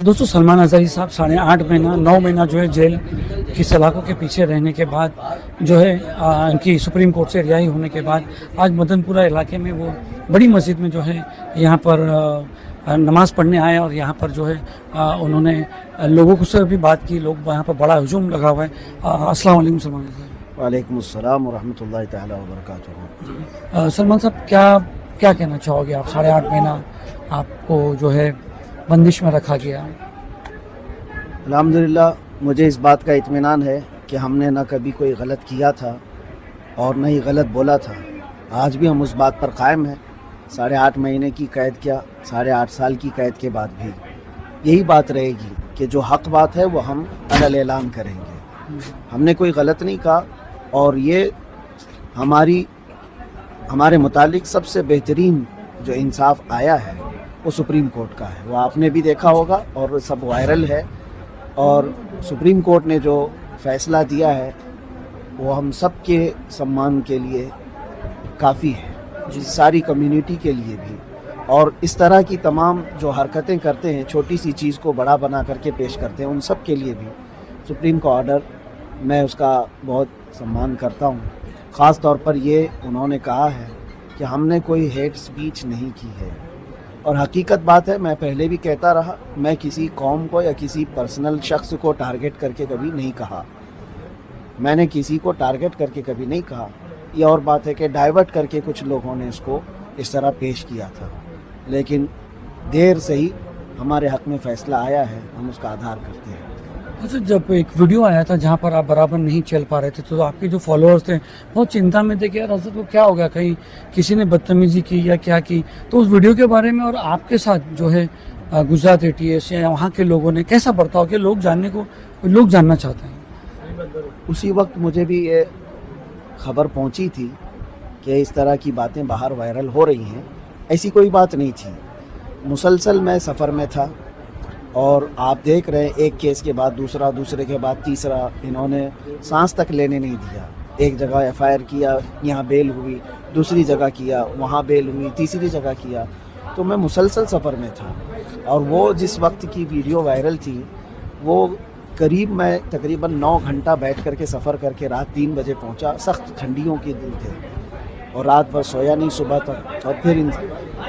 दोस्तों सलमान अज़हरी साहब 8.5 महीना 9 महीना जो है जेल की सलाखों के पीछे रहने के बाद जो है इनकी सुप्रीम कोर्ट से रिहाई होने के बाद आज मदनपुरा इलाके में वो बड़ी मस्जिद में जो है यहाँ पर नमाज पढ़ने आए और यहाँ पर जो है उन्होंने लोगों से भी बात की। लोग यहाँ पर बड़ा हुजूम लगा हुआ है। अस्सलाम वालेकुम सलमान साहब। वालेकुम अस्सलाम वरहमतुल्लाहि ताला वबरकातुहू। सलमान साहब क्या कहना चाहोगे आप? 8.5 महीना आपको जो है बंदिश में रखा गया। अल्हम्दुलिल्लाह मुझे इस बात का इत्मीनान है कि हमने न कभी कोई गलत किया था और न ही गलत बोला था। आज भी हम उस बात पर कायम हैं। 8.5 महीने की कैद क्या, 8.5 साल की कैद के बाद भी यही बात रहेगी कि जो हक बात है वो हम अलल ऐलान करेंगे। हमने कोई गलत नहीं कहा और ये हमारे मुतालिक सबसे बेहतरीन जो इंसाफ आया है वो सुप्रीम कोर्ट का है। वो आपने भी देखा होगा और सब वायरल है। और सुप्रीम कोर्ट ने जो फैसला दिया है वो हम सब के सम्मान के लिए काफ़ी है, सारी कम्युनिटी के लिए भी। और इस तरह की तमाम जो हरकतें करते हैं, छोटी सी चीज़ को बड़ा बना करके पेश करते हैं, उन सब के लिए भी सुप्रीम का ऑर्डर मैं उसका बहुत सम्मान करता हूँ। ख़ास तौर पर ये उन्होंने कहा है कि हमने कोई हेट स्पीच नहीं की है। और हकीकत बात है, मैं पहले भी कहता रहा, मैं किसी कौम को या किसी पर्सनल शख्स को टारगेट करके कभी नहीं कहा। मैंने किसी को टारगेट करके कभी नहीं कहा। ये और बात है कि डाइवर्ट करके कुछ लोगों ने इसको इस तरह पेश किया था, लेकिन देर से ही हमारे हक़ में फ़ैसला आया है, हम उसका आधार करते हैं। अच्छा, जब एक वीडियो आया था जहाँ पर आप बराबर नहीं चल पा रहे थे तो आपके जो फॉलोअर्स थे बहुत चिंता में थे कि यार हज़रत को क्या हो गया, कहीं किसी ने बदतमीज़ी की या क्या की। तो उस वीडियो के बारे में और आपके साथ जो है गुजरात ATS या वहाँ के लोगों ने कैसा बर्ताव किया, लोग जानना चाहते हैं। उसी वक्त मुझे भी ये खबर पहुँची थी कि इस तरह की बातें बाहर वायरल हो रही हैं। ऐसी कोई बात नहीं थी। मुसलसल मैं सफ़र में था और आप देख रहे हैं एक केस के बाद दूसरा, दूसरे के बाद तीसरा, इन्होंने सांस तक लेने नहीं दिया। एक जगह FIR किया, यहाँ बेल हुई, दूसरी जगह किया, वहाँ बेल हुई, तीसरी जगह किया। तो मैं मुसलसल सफ़र में था और वो जिस वक्त की वीडियो वायरल थी वो मैं तकरीबन 9 घंटा बैठ करके सफ़र करके रात 3 बजे पहुँचा। सख्त ठंडियों के दिन थे और रात भर सोया नहीं सुबह तक। और फिर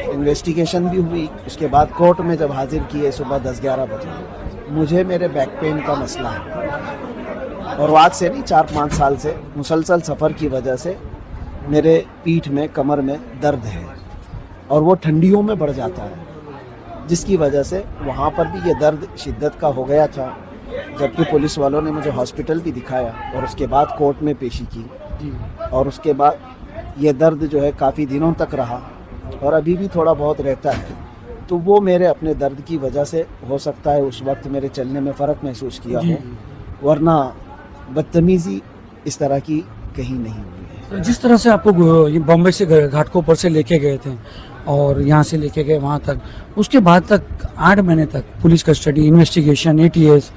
इन्वेस्टिगेशन भी हुई। उसके बाद कोर्ट में जब हाजिर किए सुबह 10-11 बजे, मुझे मेरे बैक पेन का मसला है और आज से नहीं 4-5 साल से मुसलसल सफ़र की वजह से मेरे पीठ में, कमर में दर्द है और वो ठंडियों में बढ़ जाता है, जिसकी वजह से वहाँ पर भी ये दर्द शिद्दत का हो गया था। जबकि पुलिस वालों ने मुझे हॉस्पिटल भी दिखाया और उसके बाद कोर्ट में पेशी की और उसके बाद ये दर्द जो है काफ़ी दिनों तक रहा और अभी भी थोड़ा बहुत रहता है। तो वो मेरे अपने दर्द की वजह से हो सकता है उस वक्त मेरे चलने में फ़र्क महसूस किया हो, वरना बदतमीज़ी इस तरह की कहीं नहीं हुई है। जिस तरह से आपको बॉम्बे से घाटकोपर से लेके गए थे और यहाँ से लेके गए वहाँ तक, उसके बाद तक 8 महीने तक पुलिस कस्टडी, इन्वेस्टिगेशन, ATS,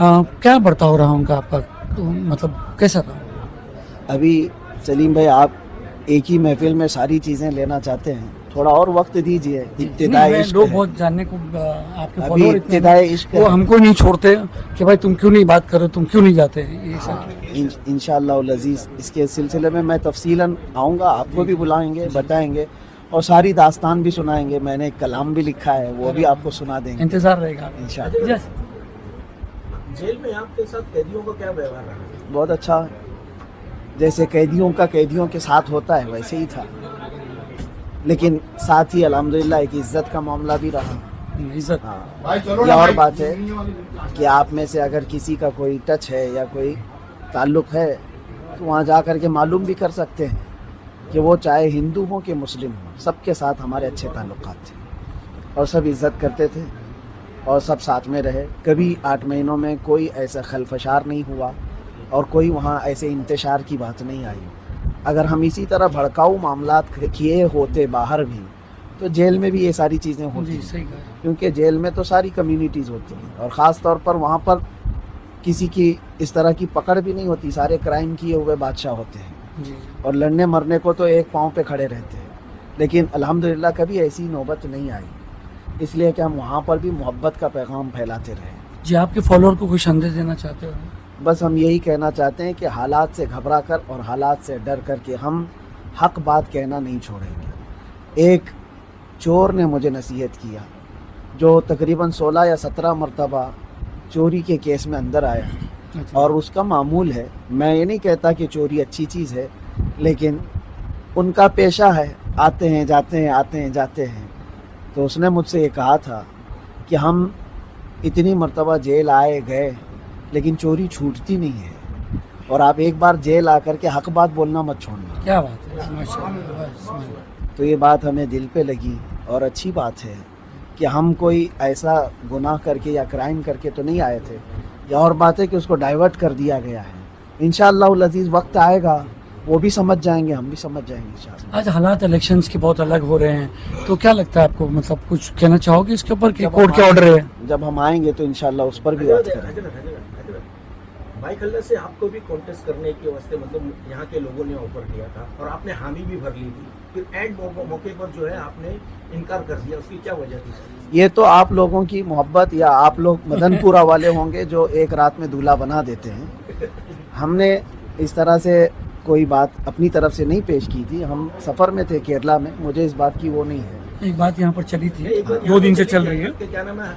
क्या बर्ताव रहा उनका आपका? तो मतलब कैसा था? अभी सलीम भाई, आप एक ही महफिल में सारी चीज़ें लेना चाहते हैं, थोड़ा और वक्त दीजिए। इब्तिदाई इश्क लोग है। बहुत जानने को आपके अभी फॉलोअर इब्तिदाई इश्क वो हमको नहीं छोड़ते कि भाई तुम क्यों नहीं बात करो, तुम क्यों नहीं जाते। इंशाअल्लाह अज़ीज़ इसके सिलसिले में मैं तफसीलन आऊँगा, आपको भी बुलाएंगे, बताएंगे और सारी दास्तान भी सुनाएंगे। मैंने एक कलाम भी लिखा है, वो भी आपको सुना देंगे। इंतजार रहेगा इंशाअल्लाह। जेल में आपके साथ कैदियों का क्या व्यवहार रहा? बहुत अच्छा, जैसे कैदियों का कैदियों के साथ होता है वैसे ही था, लेकिन साथ ही अल्हम्दुलिल्लाह एक इज़्ज़त का मामला भी रहा। इज्जत। हाँ, यह और बात है कि आप में से अगर किसी का कोई टच है या कोई ताल्लुक़ है तो वहाँ जा कर के मालूम भी कर सकते हैं कि वो चाहे हिंदू हो कि मुस्लिम हो, सबके साथ हमारे अच्छे ताल्लुक़ात थे और सब इज़्ज़त करते थे और सब साथ में रहे। कभी 8 महीनों में कोई ऐसा खलफशार नहीं हुआ और कोई वहाँ ऐसे इंतशार की बात नहीं आई। अगर हम इसी तरह भड़काऊ मामलात किए होते बाहर भी तो जेल में भी ये सारी चीज़ें होती हैं, क्योंकि जेल में तो सारी कम्युनिटीज़ होती हैं और ख़ास तौर पर वहाँ पर किसी की इस तरह की पकड़ भी नहीं होती। सारे क्राइम किए हुए बादशाह होते हैं और लड़ने मरने को तो एक पाँव पे खड़े रहते हैं, लेकिन अल्हम्दुलिल्लाह कभी ऐसी नौबत नहीं आई। اس لیے کہ ہم وہاں پر بھی محبت کا پیغام پھیلاتے رہیں. جی آپ کے فالوور کو کوئی سندیش دینا چاہتے ہو؟ بس ہم یہی کہنا چاہتے ہیں کہ حالات سے گھبرا کر اور حالات سے ڈر کر کے ہم حق بات کہنا نہیں چھوڑیں گے. ایک چور نے مجھے نصیحت کیا جو تقریباً 16 یا 17 مرتبہ چوری کے کیس میں اندر آیا, اور اس کا معمول ہے. میں یہ نہیں کہتا کہ چوری اچھی چیز ہے, لیکن ان کا پیشہ ہے, آتے ہیں جاتے ہیں آتے ہیں جاتے ہیں. تو اس نے مجھ سے یہ کہا تھا کہ ہم اتنی مرتبہ جیل آئے گئے لیکن چوری چھوٹتی نہیں ہے, اور آپ ایک بار جیل آ کر کے حق بات بولنا مت چھوڑنا. کیا بات ہے, ماشاء اللہ. تو یہ بات ہمیں دل پہ لگی, اور اچھی بات ہے کہ ہم کوئی ایسا گناہ کر کے یا کرائم کر کے تو نہیں آئے تھے. یا اور بات ہے کہ اس کو ڈائیورٹ کر دیا گیا ہے. انشاءاللہ العزیز وقت آئے گا, وہ بھی سمجھ جائیں گے, ہم بھی سمجھ جائیں گے انشاءاللہ. آج حالات الیکشنز کے بہت الگ ہو رہے ہیں, تو کیا لگتا ہے آپ کو, مطلب کچھ کہنا چاہو گے اس کے اوپر کہ کورٹ کے آرڈر ہے؟ جب ہم آئیں گے تو انشاءاللہ اس پر بھی بات کریں گے. بھائی کھلہ سے آپ کو بھی کانٹیسٹ کرنے کے واسطے مطلب یہاں کے لوگوں نے آفر کیا تھا اور آپ نے حامی بھی بھر لی تھی, پھر اینڈ موقع پر جو ہے آپ نے انکار کر دیا, اس کی کیا وجہ تھی؟ یہ تو آپ لوگوں کی محبت, یا آپ لوگ مدن پورہ والے ہوں گے جو ایک رات میں دولہا بنا دیتے ہیں. ہم نے اس طرح سے کوئی بات اپنی طرف سے نہیں پیش کی تھی. ہم سفر میں تھے کیرلا میں, مجھے اس بات کی وہ نہیں ہے. ایک بات یہاں پر چلی تھی, 2 دن سے چل رہی ہے کہ کیا نام ہے,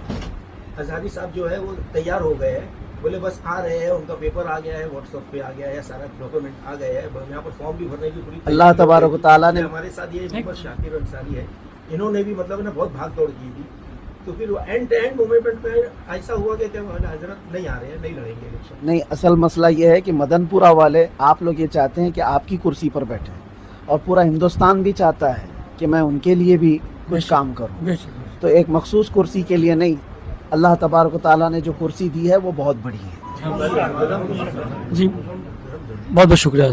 ہزاری صاحب جو ہے وہ تیار ہو گئے ہیں, بولے بس آ رہے ہیں, ان کا پیپر آ گیا ہے, واٹس ایپ پہ آ گیا ہے, سارا ڈاکومنٹ آ گئے ہیں, یہاں پر فارم بھی بھرنے کی پوری اللہ تبارک و تعالیٰ نے ہمارے ساتھ یہ محمد شاکر انصاری ہے, انہوں نے بھی مطلب نا بہت بھاگ دوڑ کی تھی. تو پھر وہ اینڈ مومنٹ پہ ایسا ہوا کہ حضرت نہیں آ رہے ہیں, نہیں لڑیں گے الیکشن. نہیں, اصل مسئلہ یہ ہے کہ مدن پورہ والے, آپ لوگ یہ چاہتے ہیں کہ آپ کی کرسی پر بیٹھیں, اور پورا ہندوستان بھی چاہتا ہے کہ میں ان کے لیے بھی کچھ کام کروں. تو ایک مخصوص کرسی کے لیے نہیں, اللہ تبارک و تعالیٰ نے جو کرسی دی ہے وہ بہت بڑی ہے. جی بہت بہت شکریہ.